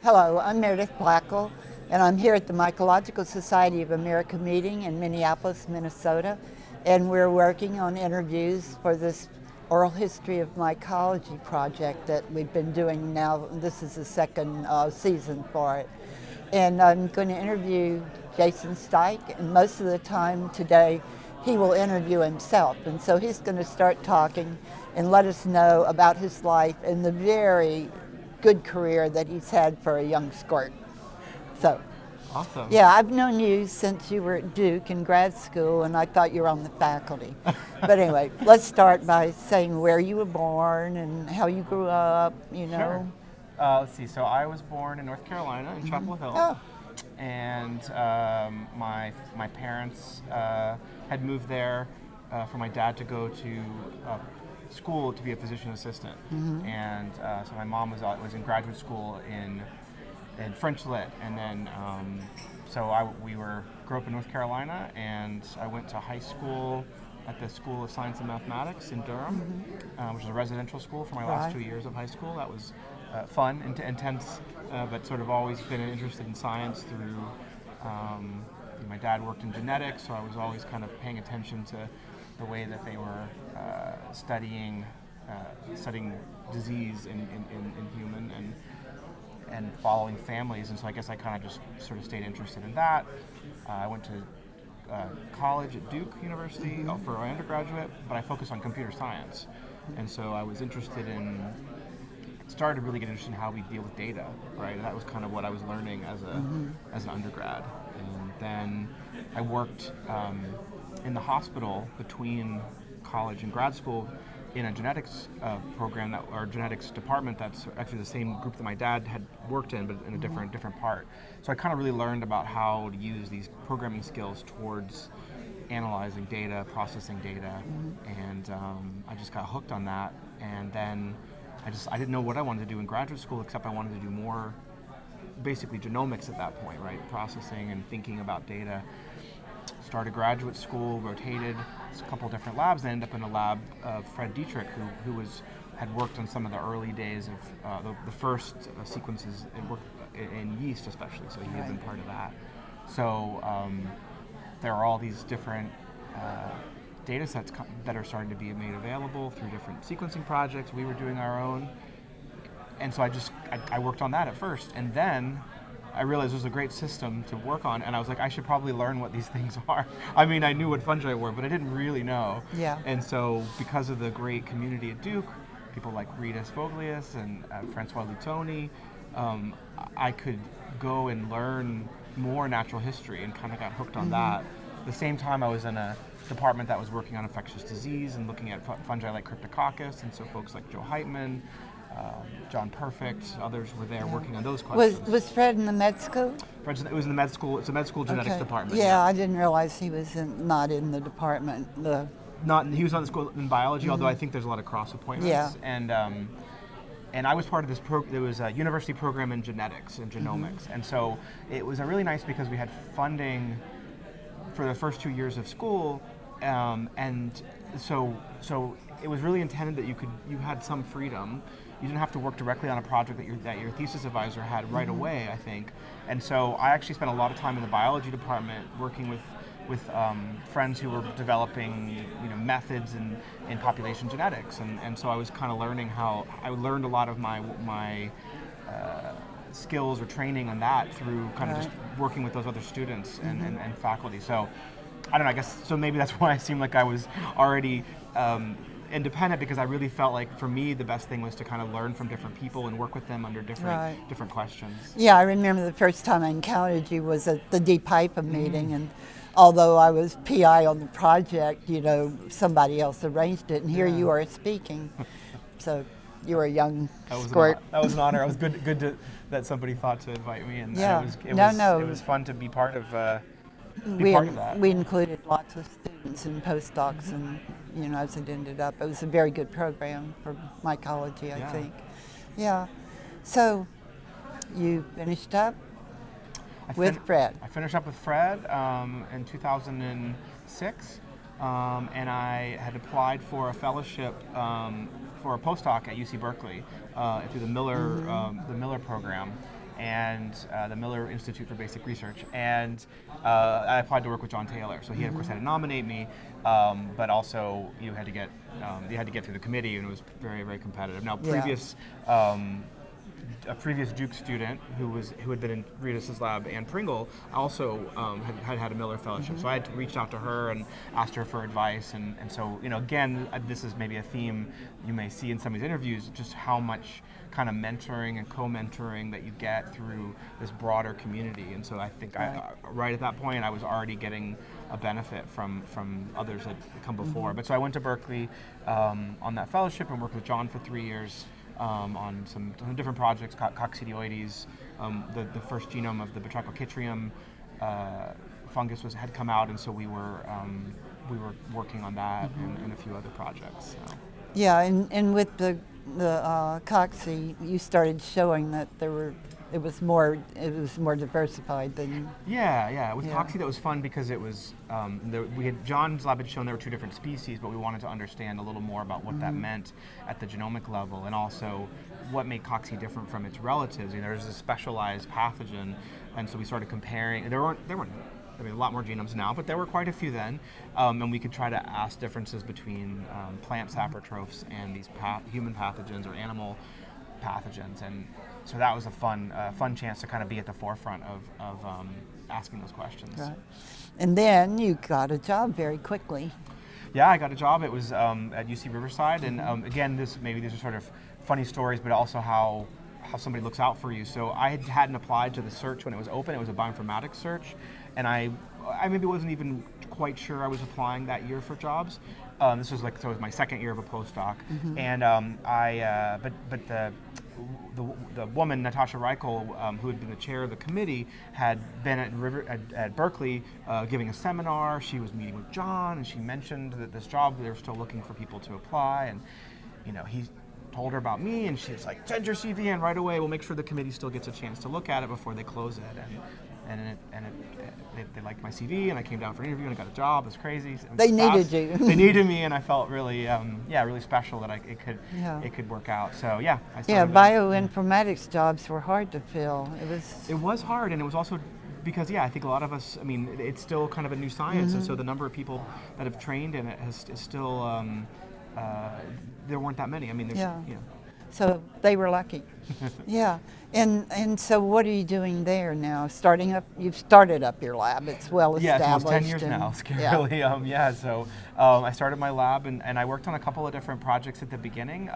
Hello, I'm Meredith Blackwell, and I'm here at the Mycological Society of America meeting in Minneapolis, Minnesota, and we're working on interviews for this oral history of mycology project that we've been doing now. This is the second season for it. And I'm going to interview Jason Stajich, and most of the time today he will interview himself. And so he's going to start talking and let us know about his life and the very good career that he's had for a young squirt. So, Awesome. yeah, I've known you since you were at Duke in grad school, and I thought you were on the faculty. But anyway, let's start by saying where you were born and how you grew up, you know. Sure. Let's see. So I was born in North Carolina in Chapel Hill, Oh, and my parents had moved there for my dad to go to school to be a physician assistant, and so my mom was in graduate school in French Lit, and then we grew up in North Carolina, and I went to high school at the School of Science and Mathematics in Durham, which is a residential school for my last Right. 2 years of high school. That was fun and intense, but sort of always been interested in science through. My dad worked in genetics, so I was always kind of paying attention to the way that they were studying disease in human and following families, and so I guess I kind of just sort of stayed interested in that. I went to college at Duke University for my undergraduate, but I focused on computer science, and so I was started to really get interested in how we deal with data, right? And that was kind of what I was learning as an undergrad, and then I worked in the hospital between college and grad school in a genetics program or genetics department that's actually the same group that my dad had worked in, but in a different part. So I kind of really learned about how to use these programming skills towards analyzing data, processing data, and I just got hooked on that. And then I didn't know what I wanted to do in graduate school, except I wanted to do more, basically genomics at that point, right? Processing and thinking about data. Started graduate school, rotated a couple different labs, and ended up in a lab of Fred Dietrich, who had worked on some of the early days of the first sequences in yeast, especially. So he had been part of that. So there are all these different data sets that are starting to be made available through different sequencing projects. We were doing our own, and so I worked on that at first, and then I realized it was a great system to work on, and I was like, I should probably learn what these things are. I mean, I knew what fungi were, but I didn't really know. Yeah. And so, because of the great community at Duke, people like Rita Sfoglius and Francois Lutoni, I could go and learn more natural history and kind of got hooked on that. At the same time, I was in a department that was working on infectious disease and looking at fungi like Cryptococcus, and so folks like Joe Heitman, John Perfect, others were there working on those questions. was Fred in the med school? It was in the med school. It's a med school genetics Okay. department. Yeah, I didn't realize he was not in the department. He was on the school in biology, although I think there's a lot of cross appointments. Yeah. And I was part of this there was a university program in genetics and genomics, and so it was really nice because we had funding for the first 2 years of school, and so it was really intended that you had some freedom. You didn't have to work directly on a project that your thesis advisor had right away, I think. And so I actually spent a lot of time in the biology department working with friends who were developing methods in population genetics, and so I was kind of learning I learned a lot of my skills or training on that through kind of just working with those other students and faculty. So I don't know, I guess, so maybe that's why I seemed like I was already independent, because I really felt like for me the best thing was to kind of learn from different people and work with them under different questions. Yeah, I remember the first time I encountered you was at the DPIPA meeting, and although I was PI on the project, somebody else arranged it, and here you are speaking. So you were a young squirt. That was an honor. It was good that somebody thought to invite me, and Yeah. it was fun to be part of. Part of that. We included lots of students and postdocs, and as it ended up, it was a very good program for mycology, I think. Yeah. So you finished up with Fred. I finished up with Fred in 2006, and I had applied for a fellowship for a postdoc at UC Berkeley through the Miller program. and the Miller Institute for Basic Research, and I applied to work with John Taylor. So he, of course, had to nominate me, but also you had to get through the committee, and it was very, very competitive. Now, a previous Duke student who had been in Reedus's lab, Ann Pringle, also had a Miller Fellowship. So I had reached out to her and asked her for advice. And so, again, this is maybe a theme you may see in some of these interviews, just how much kind of mentoring and co-mentoring that you get through this broader community. And so I think right at that point, I was already getting a benefit from others that had come before. But so I went to Berkeley on that fellowship and worked with John for 3 years. On some different projects, coccidioides, the first genome of the Batrachochytrium fungus had come out, and so we were working on that and a few other projects. So. Yeah, and with the cocci, you started showing that it was more diversified than. Yeah. With cocci, that was fun because it was John's lab had shown there were 2 different species, but we wanted to understand a little more about what that meant at the genomic level, and also what made cocci different from its relatives. There's a specialized pathogen, and so we started comparing. There weren't. A lot more genomes now, but there were quite a few then, and we could try to ask differences between plant saprotrophs and these human pathogens or animal pathogens, and so that was a fun chance to kind of be at the forefront of asking those questions. Right. And then you got a job very quickly. Yeah, I got a job. It was at UC Riverside, and again, these are sort of funny stories, but also how somebody looks out for you. So I hadn't applied to the search when it was open. It was a bioinformatics search, and I maybe wasn't even quite sure I was applying that year for jobs. This was it was my second year of a postdoc, and but the woman, Natasha Reichel, who had been the chair of the committee, had been at Berkeley giving a seminar. She was meeting with John, and she mentioned that this job, they were still looking for people to apply, and he told her about me, and she's like, send your CV in right away. We'll make sure the committee still gets a chance to look at it before they close it. They liked my CV, and I came down for an interview, and I got a job. It was crazy. They needed you. They needed me, and I felt really, really special that it could work out. So I started. Bioinformatics jobs were hard to fill. It was hard, and it was also because I think a lot of us. It's still kind of a new science, and so the number of people that have trained in it is still. There weren't that many. So they were lucky. Yeah. And so what are you doing there now? You've started up your lab. It's well established. Yeah, it's almost 10 years now, scarily. So I started my lab, and I worked on a couple of different projects at the beginning.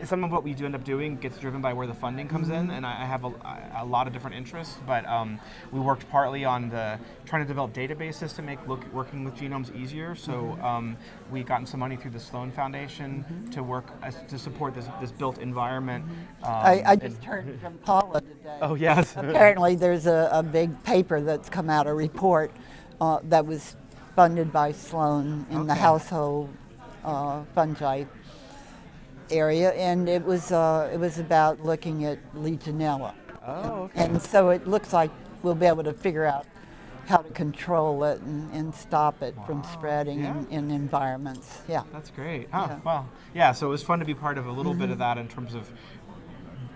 Some of what we do end up doing gets driven by where the funding comes in, and I have a lot of different interests, but we worked partly on trying to develop databases to make working with genomes easier. So we gotten some money through the Sloan Foundation to work to support this built environment. I just heard from Paula today. Oh, yes. Apparently there's a big paper that's come out, a report that was funded by Sloan in the household fungi area, and it was about looking at Legionella. Oh, okay. And so it looks like we'll be able to figure out how to control it and stop it from spreading in environments. Yeah. That's great. Well, so it was fun to be part of a little bit of that in terms of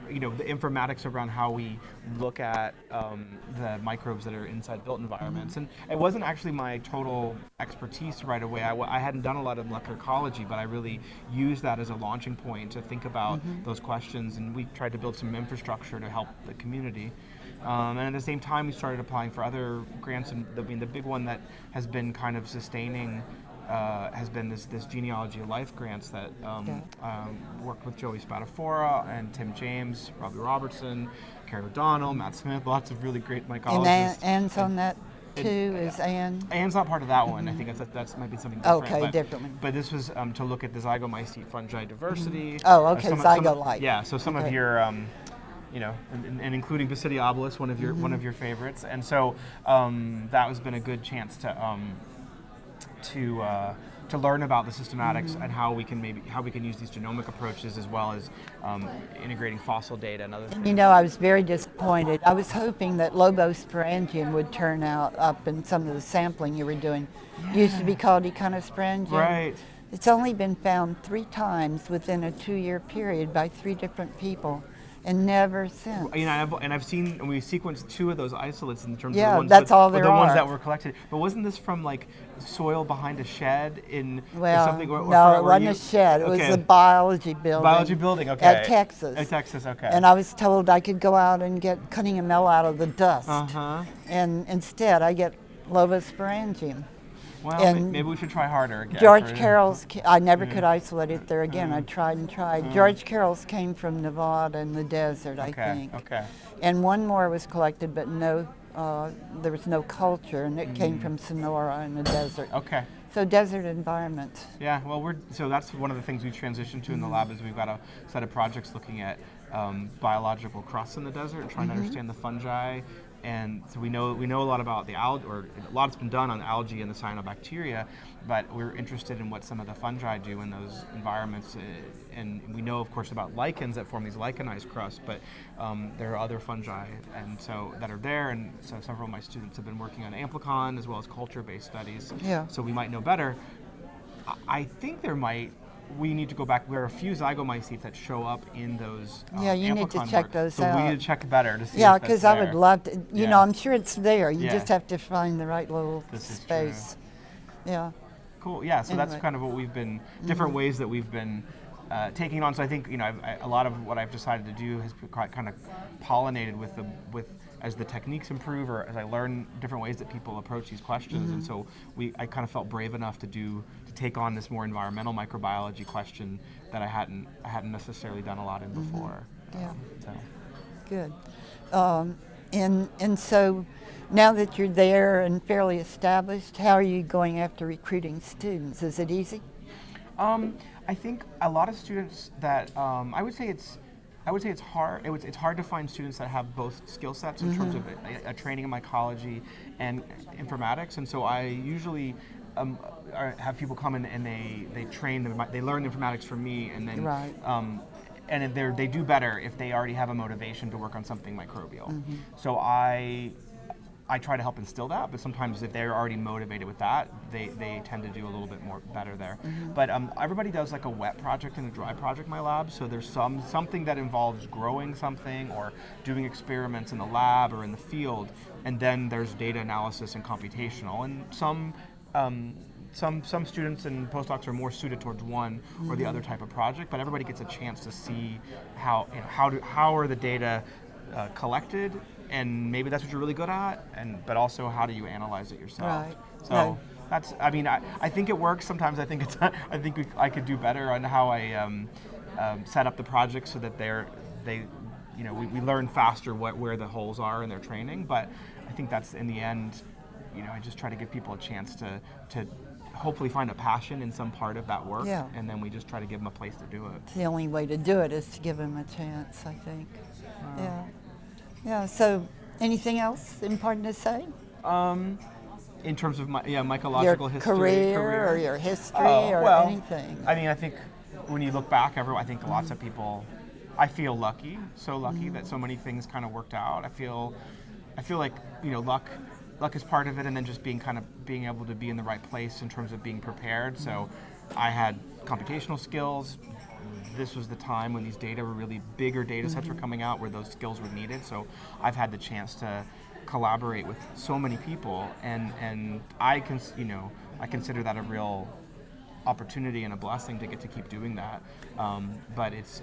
the informatics around how we look at the microbes that are inside built environments. And it wasn't actually my total expertise right away. I hadn't done a lot of molecular ecology, but I really used that as a launching point to think about those questions, and we tried to build some infrastructure to help the community. And at the same time, we started applying for other grants, and the big one that has been kind of sustaining has been this genealogy of life grants that worked with Joey Spadafora and Tim James, Robbie Robertson, Carrie O'Donnell, Matt Smith, lots of really great mycologists. And Ann's on that too, is Ann? Ann's not part of that one. I think that might be something different. Okay, different. But this was to look at the zygomycete fungi diversity. Oh, okay, zygolite. Yeah, so some of your and including Basidiobulus, one of your favorites, and so that has been a good chance to learn about the systematics and how we can use these genomic approaches as well as integrating fossil data and other things. I was very disappointed. I was hoping that Lobosporangium would turn up in some of the sampling you were doing. It used to be called Econosporangium. Right. It's only been found 3 times within a 2-year period by 3 different people. and never since. I've seen, and we sequenced 2 of those isolates in terms of Yeah, the ones, that's all but there the ones are. that were collected. But wasn't this from like soil behind a shed in or Well, something? Or no, it were wasn't you- a shed. It was okay. a biology building. Biology building, okay. At Texas. At Texas, okay. And I was told I could go out and get cutting ML out of the dust. Uh-huh. And instead, I get Lobosporangium. Well, And maybe we should try harder again. George Carroll's, I never could isolate it there again. I Mm. tried and tried. George Carroll's came from Nevada in the desert, I think. Okay. And one more was collected, but no, there was no culture, and it came from Sonora in the desert. Okay. So desert environment. Yeah, well, so that's one of the things we've transitioned to in the lab is we've got a set of projects looking at biological crusts in the desert and trying to understand the fungi. And so we know a lot about the algae, or a lot's been done on the algae and the cyanobacteria, but we're interested in what some of the fungi do in those environments. And we know, of course, about lichens that form these lichenized crusts, but there are other fungi and so that are there. And so several of my students have been working on amplicon as well as culture-based studies. Yeah. So we might know better. I think we need to go back. There are a few zygomycetes that show up in those Yeah, you need to amplicon check work. those so out. we need to check better to see Yeah, if that's because I would there. love to. You know, Yeah. I'm sure it's there. You Yeah. just have to find the right little This is space. Yeah. Cool. Yeah. So that's Anyway. kind of what we've been different ways that we've been taking on. So I think a lot of what I've decided to do has kind of pollinated with as the techniques improve or as I learn different ways that people approach these questions. And so I kind of felt brave enough to take on this more environmental microbiology question that I hadn't necessarily done a lot in before. Yeah. So. Good. And so now that you're there and fairly established, how are you going after recruiting students? Is it easy? I think a lot of students that I would say it's hard. It's hard to find students that have both skill sets in terms of a training in mycology and informatics. And so I usually have people come in and they learn informatics from me, and then Right. And they do better if they already have a motivation to work on something microbial. So I try to help instill that, but sometimes if they're already motivated with that, they tend to do a little bit more better there. But everybody does like a wet project and a dry project in my lab, so there's something that involves growing something or doing experiments in the lab or in the field, and then there's data analysis and computational, and some students and postdocs are more suited towards one or the other type of project, but everybody gets a chance to see how are the data collected, and maybe that's what you're really good at, but also how do you analyze it yourself? Right. So Right. that's. I mean, I think it works. Sometimes I think I could do better on how I set up the project so that we learn faster where the holes are in their training. But I think that's in the end, I just try to give people a chance to hopefully find a passion in some part of that work, Yeah. and then we just try to give them a place to do it. The only way to do it is to give them a chance, I think. Yeah. Yeah, so anything else important to say? In terms of Your mycological history, career or your history or well, anything? I mean, I think when you look back, I think lots of people, I feel lucky, so lucky that so many things kind of worked out. I feel like, luck is part of it, and then just being able to be in the right place in terms of being prepared. So I had computational skills. This was the time when these data were really bigger data sets were coming out where those skills were needed. So I've had the chance to collaborate with so many people, and I consider that a real opportunity and a blessing to get to keep doing that. But it's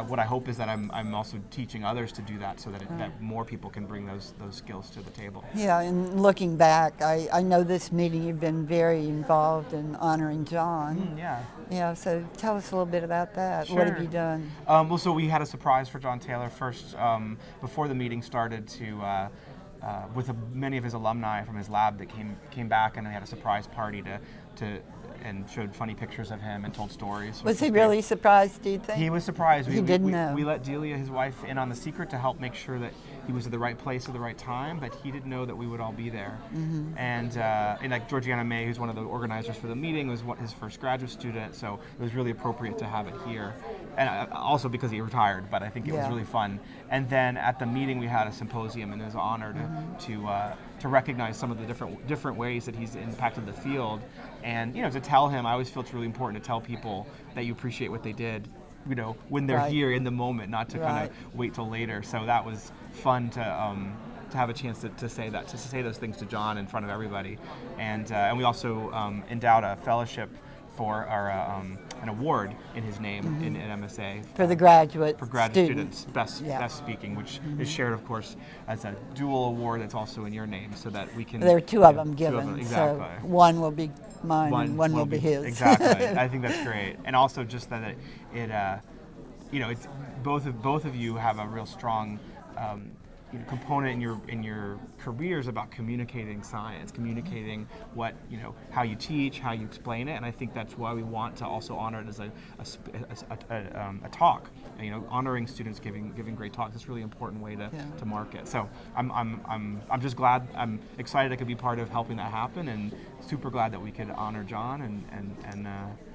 what I hope is that I'm also teaching others to do that, so that more people can bring those skills to the table. Yeah, and looking back, I know this meeting you've been very involved in honoring John. Yeah. Yeah, so tell us a little bit about that. What have Sure. you done? Well, so we had a surprise for John Taylor first before the meeting started with many of his alumni from his lab that came back, and we had a surprise party and showed funny pictures of him and told stories. Was he really surprised, do you think? He was surprised. He didn't know. We let Delia, his wife, in on the secret to help make sure that he was at the right place at the right time, but he didn't know that we would all be there. And like Georgiana May, who's one of the organizers for the meeting, was his first graduate student, so it was really appropriate to have it here. And also because he retired, but I think it was really fun. And then at the meeting we had a symposium, and it was an honor to recognize some of the different ways that he's impacted the field. And to tell him, I always feel it's really important to tell people that you appreciate what they did, when they're Right. here in the moment, not to kind Right. of wait till later. So that was fun to have a chance to say that, to say those things to John in front of everybody, and we also endowed a fellowship for our an award in his name in MSA For the graduate for graduate students. students, best speaking, which is shared, of course, as a dual award that's also in your name, so that we can. There are two of them given, exactly. so one will be mine and one will be his. Exactly. I think that's great, and also just that it's both of you have a real strong component in your careers about communicating science, communicating what how you teach, how you explain it, and I think that's why we want to also honor it as a talk. Honoring students giving great talks is a really important way to market. So I'm just glad, I'm excited I could be part of helping that happen, and super glad that we could honor John and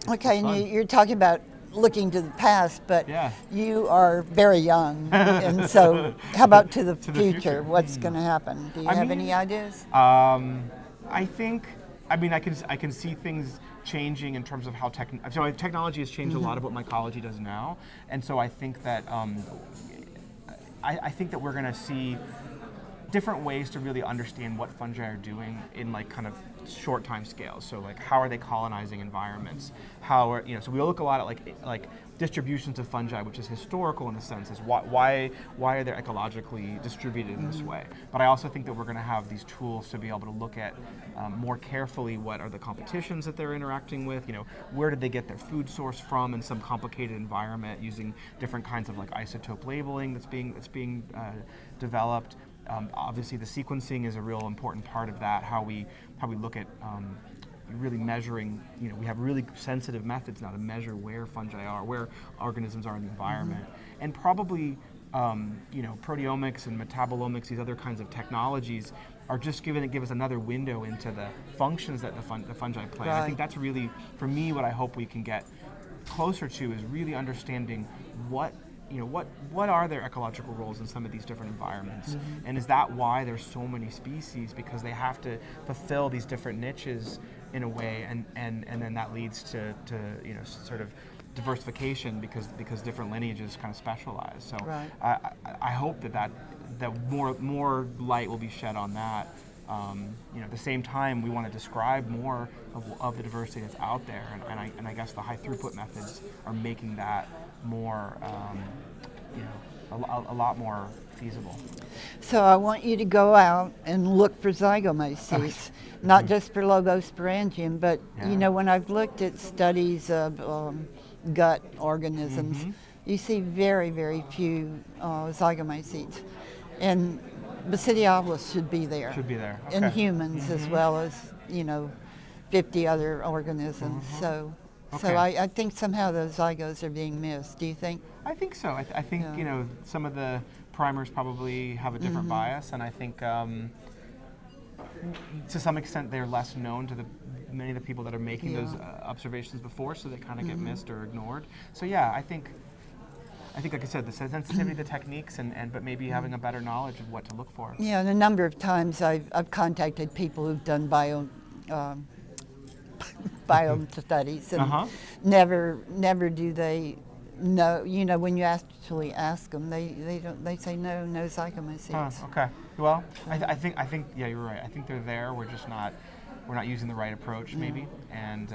Okay, it's and fun. you're talking about looking to the past, but Yeah. you are very young, and so how about to the future. future? What's going to happen? Do you have any ideas? I think, I can see things changing in terms of how technology has changed a lot of what mycology does now, and so I think that I think that we're going to see different ways to really understand what fungi are doing in kind of short time scales. So how are they colonizing environments? So we look a lot at like distributions of fungi, which is historical in a sense, is why are they ecologically distributed in this way? But I also think that we're going to have these tools to be able to look at more carefully what are the competitions that they're interacting with. Where did they get their food source from in some complicated environment, using different kinds of isotope labeling that's being developed. Obviously, the sequencing is a real important part of that. How we look at really measuring. We have really sensitive methods now to measure where fungi are, where organisms are in the environment, and probably proteomics and metabolomics, these other kinds of technologies, are just give us another window into the functions that the fungi play. Right. I think that's really, for me, what I hope we can get closer to is really understanding what are their ecological roles in some of these different environments, and is that why there's so many species, because they have to fulfill these different niches in a way, and then that leads to sort of diversification because different lineages kind of specialize. So Right. I hope that more light will be shed on that. At the same time, we want to describe more of the diversity that's out there, and I guess the high throughput methods are making that more, a lot more feasible. So I want you to go out and look for zygomycetes, not just for logosporangium, but when I've looked at studies of gut organisms, you see very, very few zygomycetes, and Basidiolus should be there. Should be there. In Okay. humans as well as 50 other organisms. So Okay. I think somehow those zygos are being missed. Do you think? I think so. I think some of the primers probably have a different bias, and I think to some extent they're less known to many of the people that are making those observations before, so they kind of get missed or ignored. So I think like I said, the sensitivity to techniques, but maybe having a better knowledge of what to look for. Yeah, and a number of times I've contacted people who've done biome studies, and never do they know. When you actually ask them, they say no zygomycetes. Okay. Well, I think you're right. I think they're there. We're not using the right approach maybe, and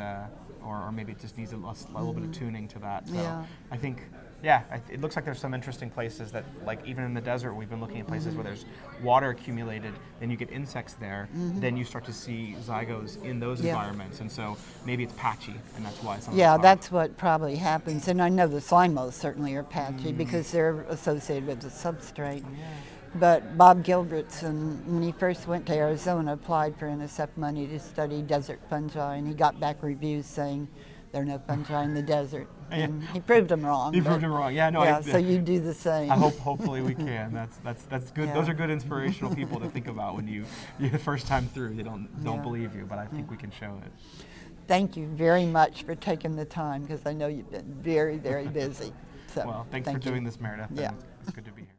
or maybe it just needs a little bit of tuning to that. So I think. It looks like there's some interesting places that, even in the desert, we've been looking at places where there's water accumulated, then you get insects there, then you start to see zygos in those environments, and so maybe it's patchy, and that's why some of it's That's what probably happens, and I know the slime moths certainly are patchy because they're associated with the substrate. But Bob Gilbertson, when he first went to Arizona, applied for NSF money to study desert fungi, and he got back reviews saying there are no fungi in the desert. And he proved them wrong. He proved him wrong. Yeah, no. So you do the same. Hopefully we can. That's good. Yeah. Those are good inspirational people to think about when you're the first time through. They don't believe you, but I think we can show it. Thank you very much for taking the time, because I know you've been very, very busy. So Well, thanks for doing this, Meredith. Yeah. It's good to be here.